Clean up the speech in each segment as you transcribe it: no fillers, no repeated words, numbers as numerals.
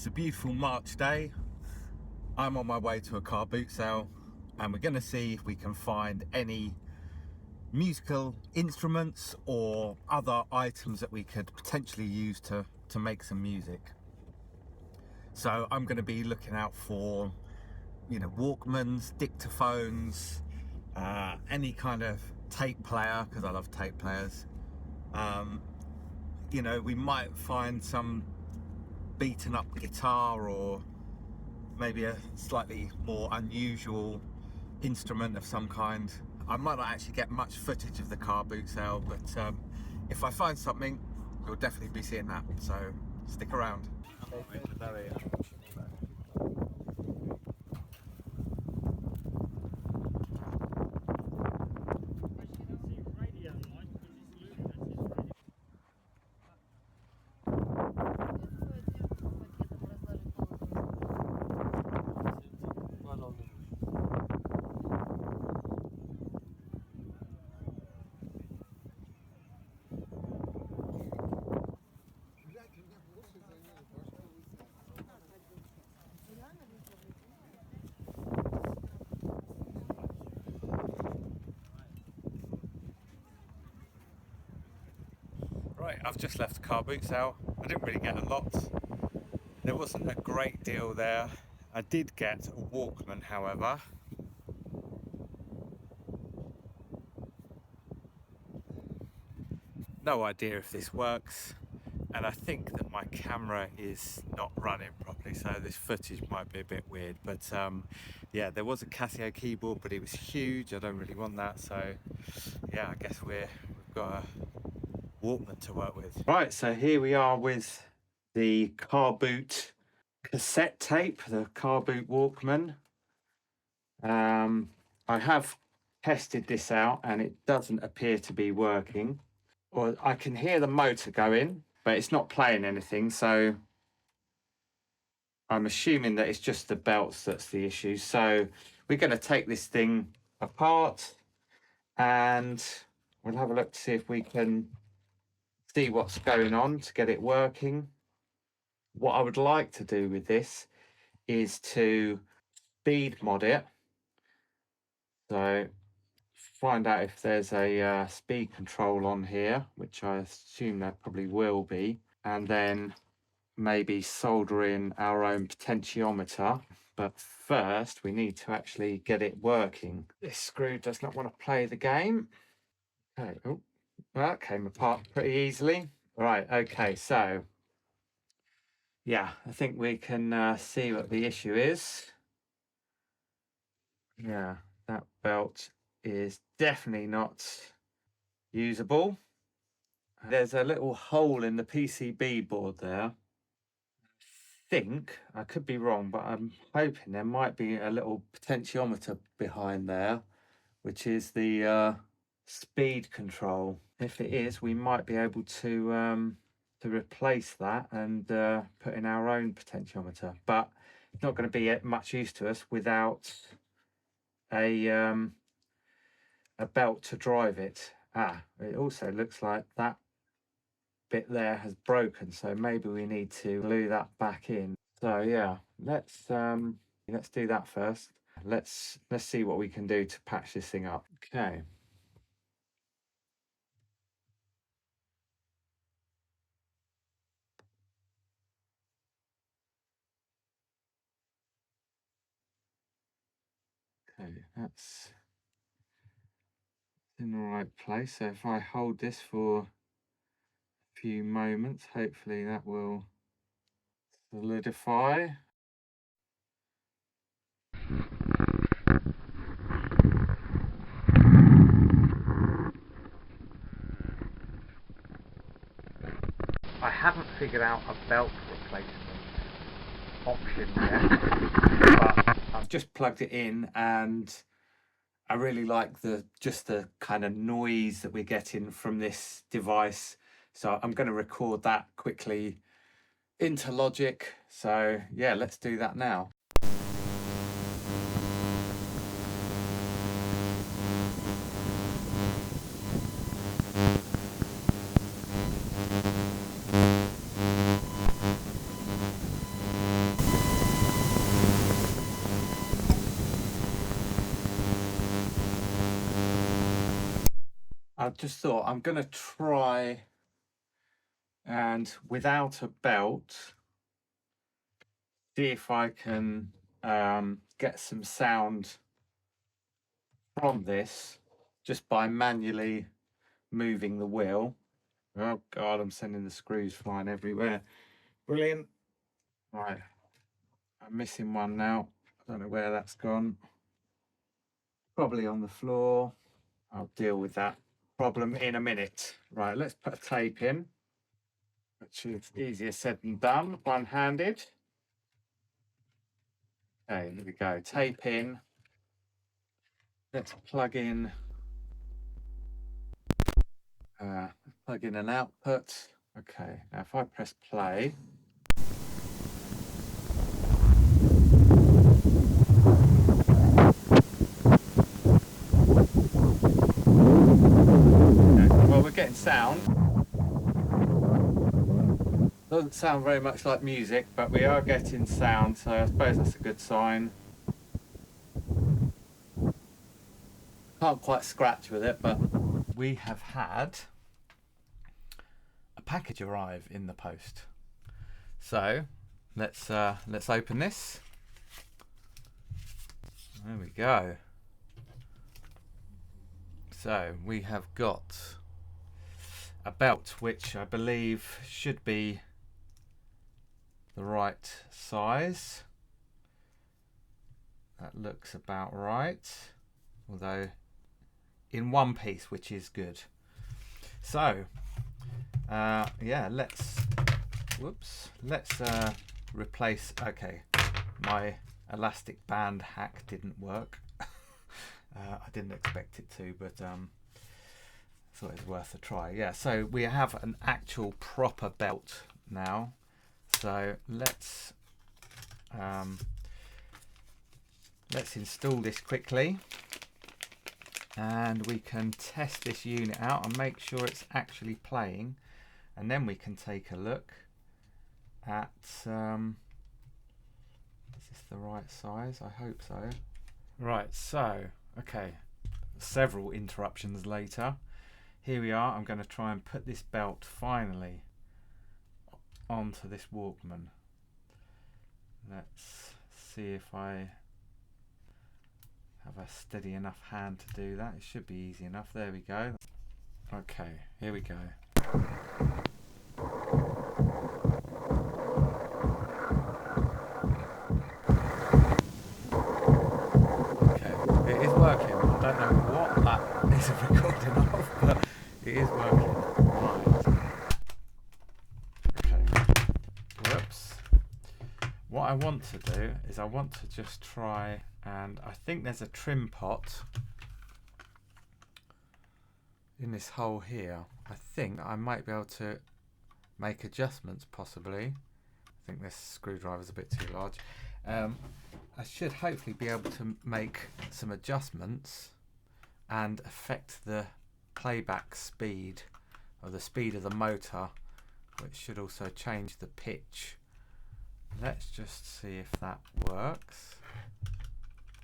It's a beautiful March day. I'm on my way to a car boot sale and we're going to see if we can find any musical instruments or other items that we could potentially use to make some music. So I'm going to be looking out for, Walkmans, dictaphones, any kind of tape player, because I love tape players. We might find some beaten up guitar or maybe a slightly more unusual instrument of some kind. I might not actually get much footage of the car boot sale, but if I find something, you'll definitely be seeing that, so stick around. Right, I've just left the car boot sale. I didn't really get a lot. There wasn't a great deal there. I did get a Walkman, however. No idea if this works, and I think that my camera is not running properly, so this footage might be a bit weird. But yeah, there was a Cassette keyboard, but it was huge. I don't really want that, so yeah, I guess we've got a Walkman to work with. Right, so here we are with the car boot cassette tape, the car boot Walkman. I have tested this out and it doesn't appear to be working. Or I can hear the motor going, but it's not playing anything, so I'm assuming that it's just the belts that's the issue. So we're going to take this thing apart and we'll have a look to see if we can see what's going on to get it working. What I would like to do with this is to speed mod it. So find out if there's a speed control on here, which I assume there probably will be, and then maybe solder in our own potentiometer. But first we need to actually get it working. This screw does not want to play the game. Okay, oh, that came apart pretty easily. Right, okay, so yeah, I think we can see what the issue is. Yeah, that belt is definitely not usable. There's a little hole in the PCB board there. I think, I could be wrong, but I'm hoping there might be a little potentiometer behind there, which is the speed control. If it is, we might be able to replace that and put in our own potentiometer, but it's not going to be much use to us without a belt to drive it. It also looks like that bit there has broken, so maybe we need to glue that back in. So yeah, let's do that first. Let's see what we can do to patch this thing up. Okay. Okay, that's in the right place. So if I hold this for a few moments, hopefully that will solidify. I haven't figured out a belt replacement option yet, but I've just plugged it in and I really like just the kind of noise that we're getting from this device. So I'm going to record that quickly into Logic. So yeah, let's do that now. I just thought I'm going to try and without a belt, see if I can get some sound from this just by manually moving the wheel. Oh God, I'm sending the screws flying everywhere. Brilliant. Right, I'm missing one now. I don't know where that's gone. Probably on the floor. I'll deal with that problem in a minute. Right, let's put a tape in, which is easier said than done, one-handed. Okay, here we go. Tape in. Let's plug in an output. Okay, now if I press play, okay, well, we're getting sound. Doesn't sound very much like music, but we are getting sound, so I suppose that's a good sign. Can't quite scratch with it, but we have had a package arrive in the post. So let's open this. There we go. So we have got a belt which I believe should be the right size. That looks about right, although in one piece, which is good. So yeah, let's replace. Okay, my elastic band hack didn't work. I didn't expect it to, but thought it was worth a try. Yeah, so we have an actual proper belt now. So let's install this quickly, and we can test this unit out and make sure it's actually playing, and then we can take a look at is this the right size? I hope so. Right, so okay, several interruptions later, here we are. I'm going to try and put this belt finally onto this Walkman. Let's see if I have a steady enough hand to do that. It should be easy enough. There we go. Okay, here we go. Okay, it is working. I don't know what that is a recording of, but it is working. Right. Okay. Whoops. What I want to do is I want to just try, and I think there's a trim pot in this hole here. I think I might be able to make adjustments, possibly. I think this screwdriver's a bit too large. I should hopefully be able to make some adjustments and affect the playback speed, or the speed of the motor, which should also change the pitch. Let's just see if that works.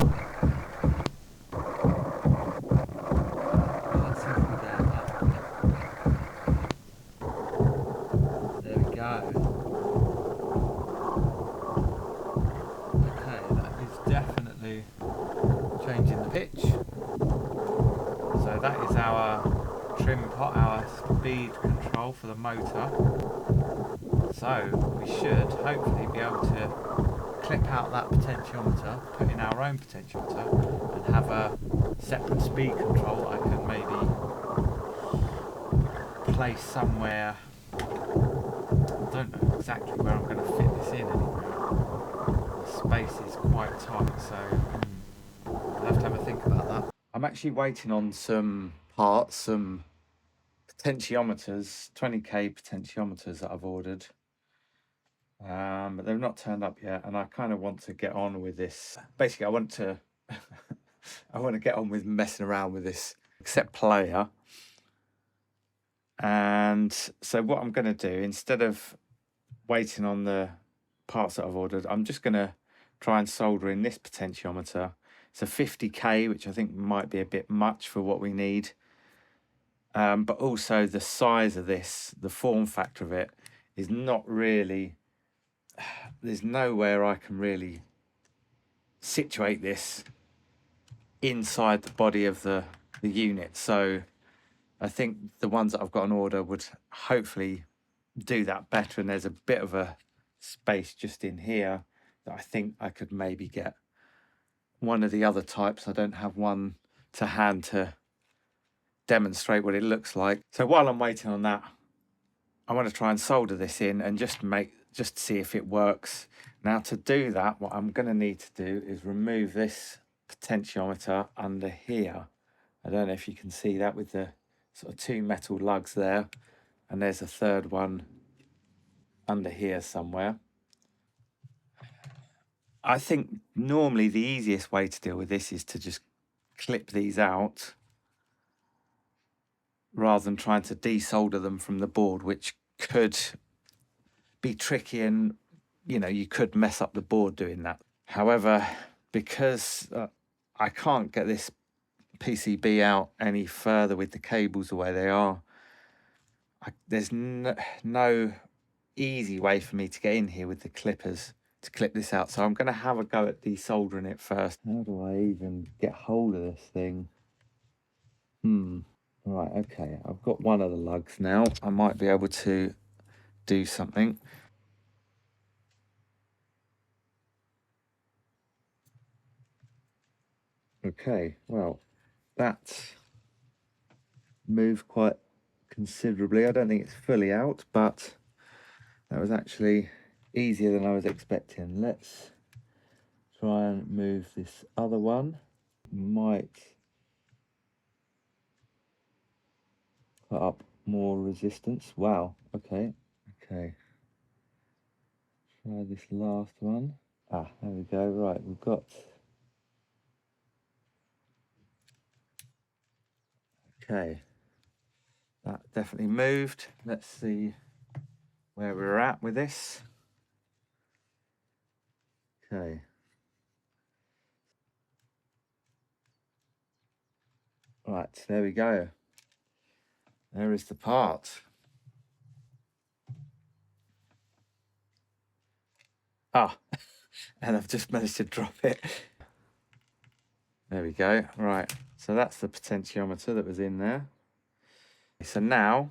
Let's see if we get that. There we go. Okay, that is definitely changing the pitch. So that is our trim pot, our speed control for the motor. So we should hopefully be able to clip out that potentiometer, put in our own potentiometer, and have a separate speed control I can maybe place somewhere. I don't know exactly where I'm going to fit this in anywhere. The space is quite tight, so I'll have to have a think about that. I'm actually waiting on some parts, some potentiometers, 20k potentiometers that I've ordered. But they've not turned up yet, and I kind of want to get on with this. Basically, I want to get on with messing around with this cassette player. And so what I'm going to do, instead of waiting on the parts that I've ordered, I'm just going to try and solder in this potentiometer. It's a 50k, which I think might be a bit much for what we need. but also the size of this, the form factor of it, is not really, there's nowhere I can really situate this inside the body of the unit. So I think the ones that I've got on order would hopefully do that better. And there's a bit of a space just in here that I think I could maybe get one of the other types. I don't have one to hand to demonstrate what it looks like. So while I'm waiting on that, I want to try and solder this in and just see if it works. Now, to do that, what I'm going to need to do is remove this potentiometer under here. I don't know if you can see that with the sort of two metal lugs there, and there's a third one under here somewhere. I think normally the easiest way to deal with this is to just clip these out rather than trying to desolder them from the board, which could be tricky, and you could mess up the board doing that. However, because I can't get this PCB out any further with the cables the way they are, there's no easy way for me to get in here with the clippers to clip this out. So I'm going to have a go at desoldering it first. How do I even get hold of this thing? Right, okay, I've got one of the lugs now. I might be able to do something. Okay, well, that moved quite considerably. I don't think it's fully out, but that was actually easier than I was expecting. Let's try and move this other one. Might put up more resistance. Wow, okay. Try this last one. There we go. Right, we've got... Okay, that definitely moved. Let's see where we're at with this. Okay. Right, there we go. There is the part. And I've just managed to drop it. There we go. Right, so that's the potentiometer that was in there. So now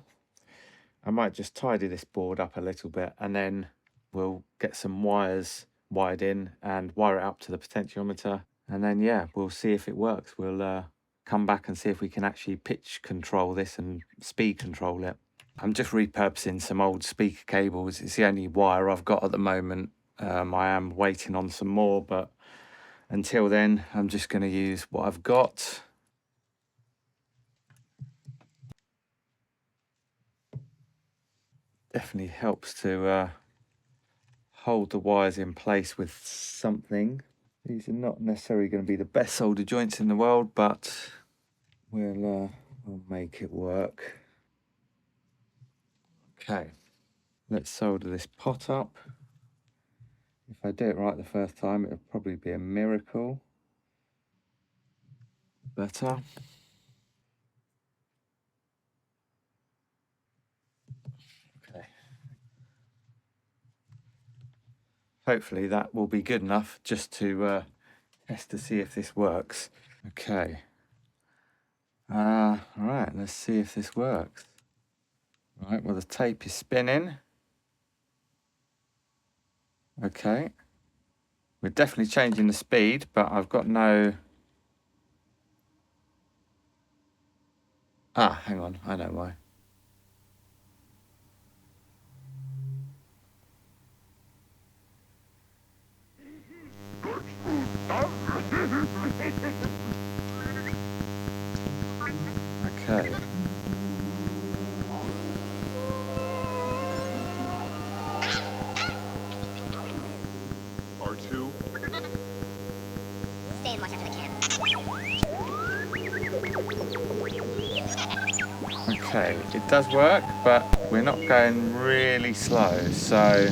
I might just tidy this board up a little bit, and then we'll get some wires wired in and wire it up to the potentiometer, and then we'll see if it works. We'll come back and see if we can actually pitch control this and speed control it. I'm just repurposing some old speaker cables. It's the only wire I've got at the moment. I am waiting on some more, but until then I'm just going to use what I've got. Definitely helps to hold the wires in place with something. These are not necessarily going to be the best solder joints in the world, but we'll make it work. Okay, let's solder this pot up. If I do it right the first time, it'll probably be a miracle. Better. Okay. Hopefully that will be good enough just to test to see if this works. Okay. All right, let's see if this works. Right, well, the tape is spinning. Okay. We're definitely changing the speed, but I've got no... hang on, I know why. Okay. R2. Stay and watch after the cam. Okay, it does work, but we're not going really slow, so I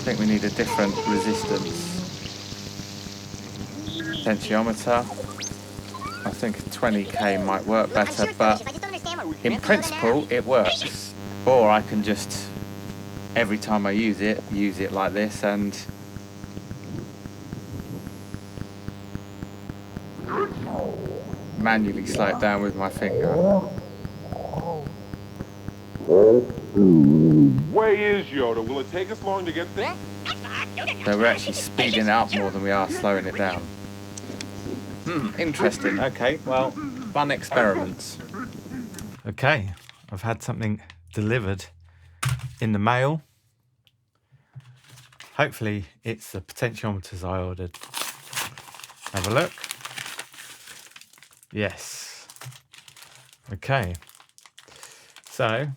think we need a different resistance. Potentiometer. I think 20k might work better, but in principle it works. Or I can just, every time I use it like this and manually slow it down with my finger. Where is Yoda? Will it take us long to get there? So we're actually speeding it up more than we are slowing it down. Interesting. Okay, well, fun experiments. Okay, I've had something delivered in the mail. Hopefully it's the potentiometers I ordered. Have a look. Yes. Okay. So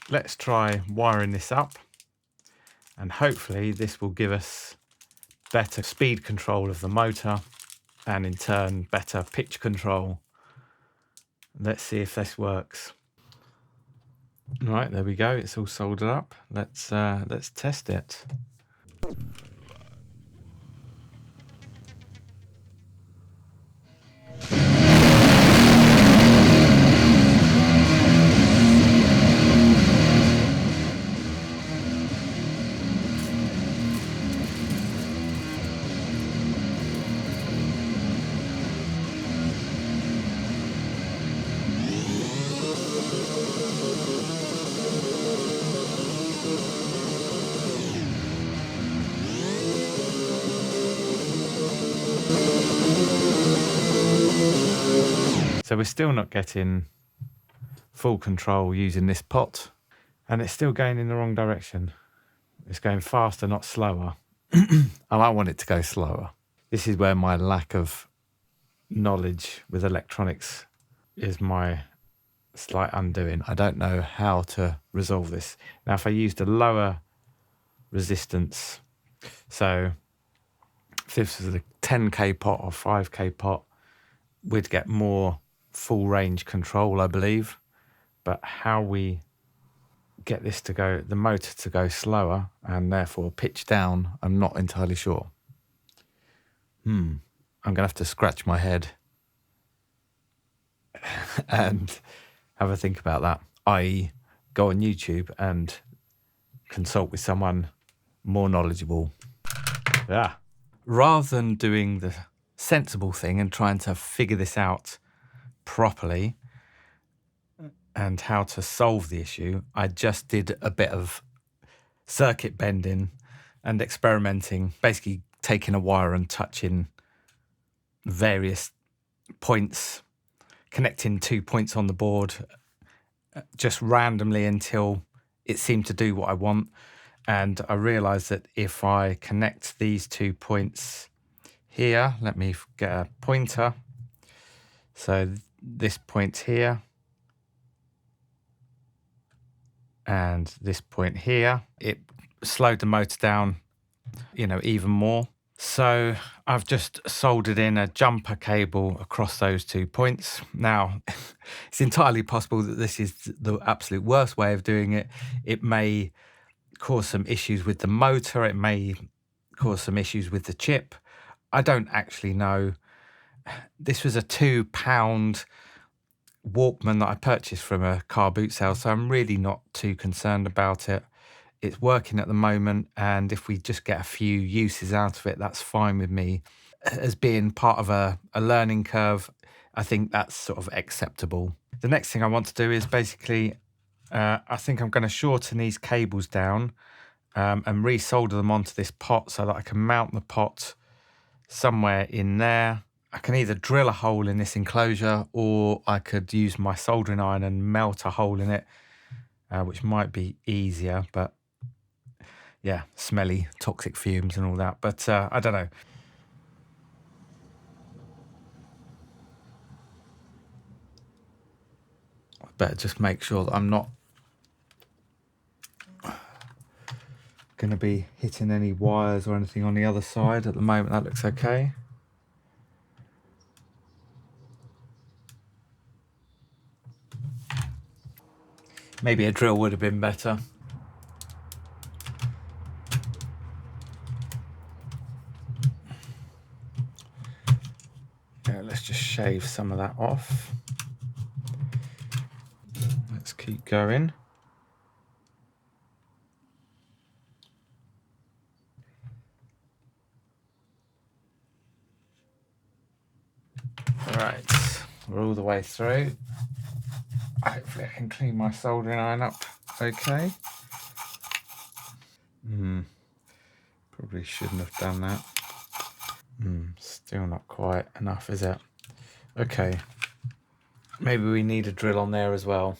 let's try wiring this up, and hopefully this will give us better speed control of the motor and in turn better pitch control. Let's see if this works. Right, there we go. It's all soldered up. Let's test it. So we're still not getting full control using this pot, and it's still going in the wrong direction. It's going faster, not slower. And I want it to go slower. This is where my lack of knowledge with electronics is my slight undoing. I don't know how to resolve this. Now, if I used a lower resistance, so if this was a 10k pot or 5k pot, we'd get more full range control, I believe. But how we get this to go, the motor to go slower and therefore pitch down, I'm not entirely sure. I'm gonna have to scratch my head and have a think about that, i.e. go on YouTube and consult with someone more knowledgeable. Rather than doing the sensible thing and trying to figure this out properly and how to solve the issue, I just did a bit of circuit bending and experimenting, basically taking a wire and touching various points, connecting 2 points on the board just randomly until it seemed to do what I want. And I realized that if I connect these 2 points here, let me get a pointer. So this point here and this point here, it slowed the motor down, even more. So I've just soldered in a jumper cable across those 2 points. Now, it's entirely possible that this is the absolute worst way of doing it. It may cause some issues with the motor. It may cause some issues with the chip. I don't actually know. This was a £2 Walkman that I purchased from a car boot sale, so I'm really not too concerned about it. It's working at the moment, and if we just get a few uses out of it, that's fine with me. As being part of a learning curve, I think that's sort of acceptable. The next thing I want to do is basically, I think I'm going to shorten these cables down and resolder them onto this pot so that I can mount the pot somewhere in there. I can either drill a hole in this enclosure, or I could use my soldering iron and melt a hole in it, which might be easier, but yeah, smelly, toxic fumes and all that. But I don't know. I better just make sure that I'm not going to be hitting any wires or anything on the other side. At the moment, that looks okay. Maybe a drill would have been better. shave some of that off. Let's keep going. Right, we're all the way through. Hopefully I can clean my soldering iron up okay. Probably shouldn't have done that. Still not quite enough, is it? Okay, maybe we need a drill on there as well.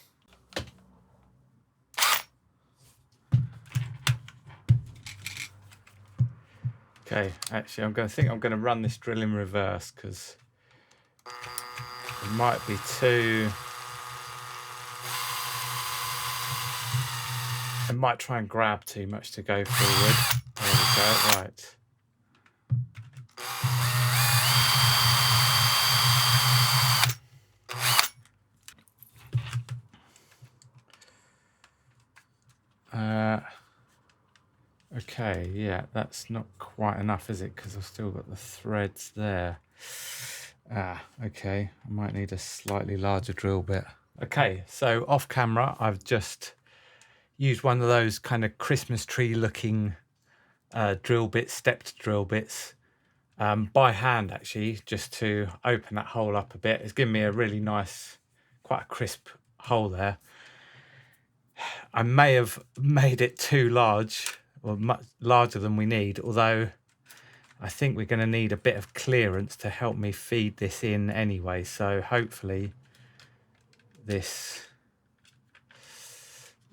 Okay, actually I'm going to run this drill in reverse because it might be too... It might try and grab too much to go forward. There we go, right. Okay, yeah, that's not quite enough, is it? Because I've still got the threads there. Okay, I might need a slightly larger drill bit. Okay, so off camera, I've just used one of those kind of Christmas tree looking drill bits, stepped drill bits, by hand actually, just to open that hole up a bit. It's given me a really nice, quite a crisp hole there. I may have made it too large, or much larger than we need, although I think we're going to need a bit of clearance to help me feed this in anyway, so hopefully this...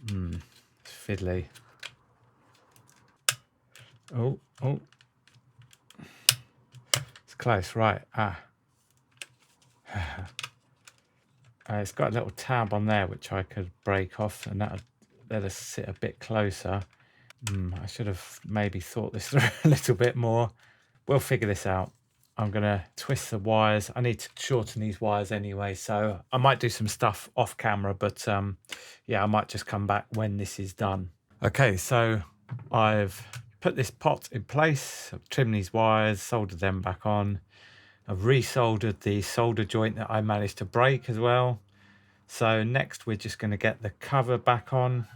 it's fiddly. Oh, it's close, right. It's got a little tab on there which I could break off, and that would let us sit a bit closer. I should have maybe thought this through a little bit more. We'll figure this out. I'm going to twist the wires. I need to shorten these wires anyway, so I might do some stuff off camera, but yeah, I might just come back when this is done. Okay, so I've put this pot in place. I've trimmed these wires, soldered them back on. I've resoldered the solder joint that I managed to break as well. So next we're just going to get the cover back on.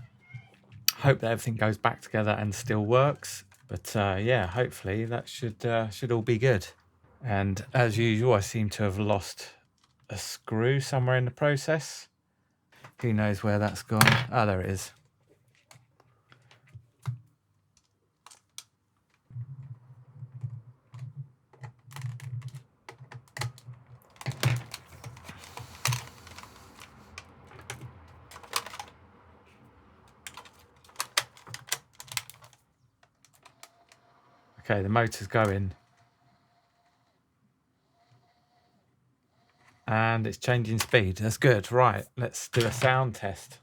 Hope that everything goes back together and still works. But yeah, hopefully that should all be good. And as usual, I seem to have lost a screw somewhere in the process. Who knows where that's gone? Ah, there it is. Okay, the motor's going. And it's changing speed. That's good. Right, let's do a sound test.